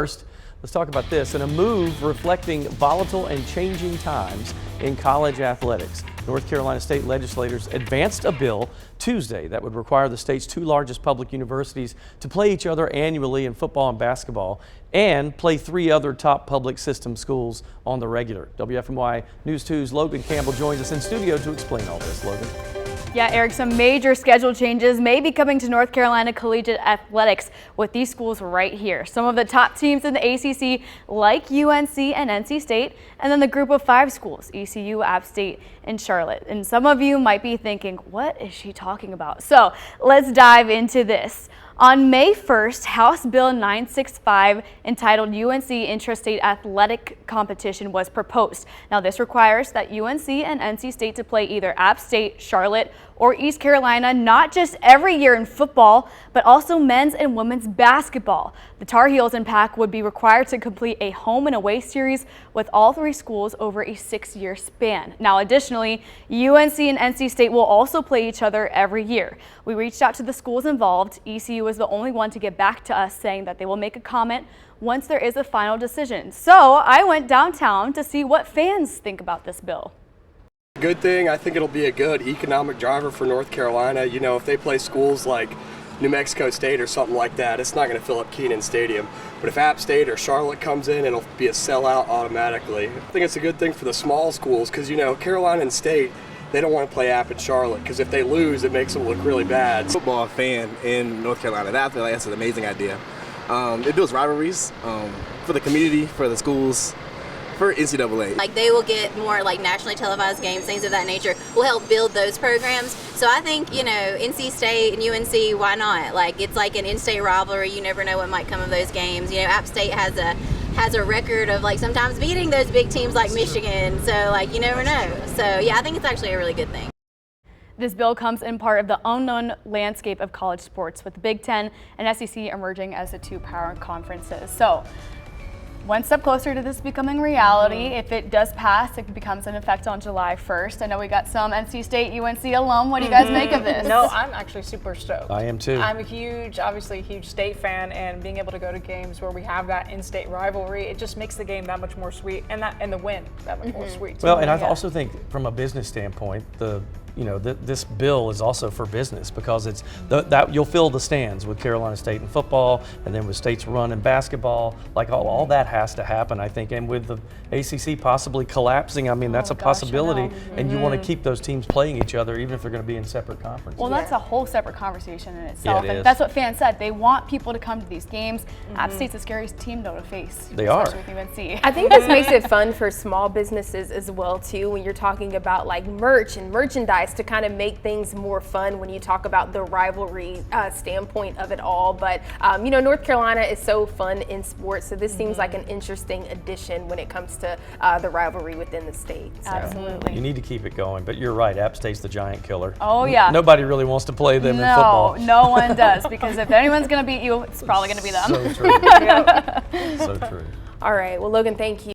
First, let's talk about this. In a move reflecting volatile and changing times in college athletics, North Carolina state legislators advanced a bill Tuesday that would require the state's two largest public universities to play each other annually in football and basketball and play three other top public system schools on the regular. WFMY News 2's Logan Campbell joins us in studio to explain all this. Logan. Yeah, Eric, some major schedule changes may be coming to North Carolina collegiate athletics with these schools right here. Some of the top teams in the ACC like UNC and NC State, and then the group of 5 schools, ECU, App State, and Charlotte. And some of you might be thinking, what is she talking about? So let's dive into this. On May 1st, House Bill 965 entitled UNC Intrastate Athletic Competition was proposed. Now this requires that UNC and NC State to play either App State, Charlotte, or East Carolina, not just every year in football, but also men's and women's basketball. The Tar Heels and Pack would be required to complete a home and away series with all 3 schools over a 6-year span. Now additionally, UNC and NC State will also play each other every year. We reached out to the schools involved. ECU was the only one to get back to us saying that they will make a comment once there is a final decision. So I went downtown to see what fans think about this bill. Good thing. I think it'll be a good economic driver for North Carolina. You know, if they play schools like New Mexico State or something like that, it's not going to fill up Kenan Stadium. But if App State or Charlotte comes in, it'll be a sellout automatically. I think it's a good thing for the small schools because, you know, Carolina and State, they don't want to play App and Charlotte because if they lose, it makes them look really bad. Football fan in North Carolina, I feel like that's an amazing idea. It builds rivalries for the community, for the schools, for NCAA. Like they will get more like nationally televised games, things of that nature will help build those programs. So I think, you know, NC State and UNC, why not? Like it's like an in-state rivalry. You never know what might come of those games. You know, App State has a record of like sometimes beating those big teams like Michigan. So like you never know. So yeah, I think it's actually a really good thing. This bill comes in part of the unknown landscape of college sports, with the Big Ten and SEC emerging as the 2 power conferences. So one step closer to this becoming reality. If it does pass, it becomes in effect on July 1st. I know we got some NC State, UNC alum. What do you guys make of this? No, I'm actually super stoked. I am too. I'm obviously a huge state fan, and being able to go to games where we have that in-state rivalry, it just makes the game that much more sweet, and the win that much more sweet. Well, and I also think from a business standpoint, this bill is also for business because it's that you'll fill the stands with Carolina State in football, and then with State's run in basketball. Like all that has to happen, I think, and with the ACC possibly collapsing, I mean that's a possibility, and you want to keep those teams playing each other even if they're going to be in separate conferences. Well, that's a whole separate conversation in itself, Yeah, it and is. that's what fans said. They want people to come to these games. App State's the scariest team though to face. They are. Especially with UNC. I think this makes it fun for small businesses as well too, when you're talking about like merch and merchandise to kind of make things more fun when you talk about the rivalry standpoint of it all. But you know, North Carolina is so fun in sports, so this seems like an interesting addition when it comes to the rivalry within the state. So. Absolutely. You need to keep it going, but you're right. App State's the giant killer. Oh yeah. Nobody really wants to play them in football. No one does, because if anyone's going to beat you, it's probably going to be them. So true. So true. All right, well, Logan, thank you.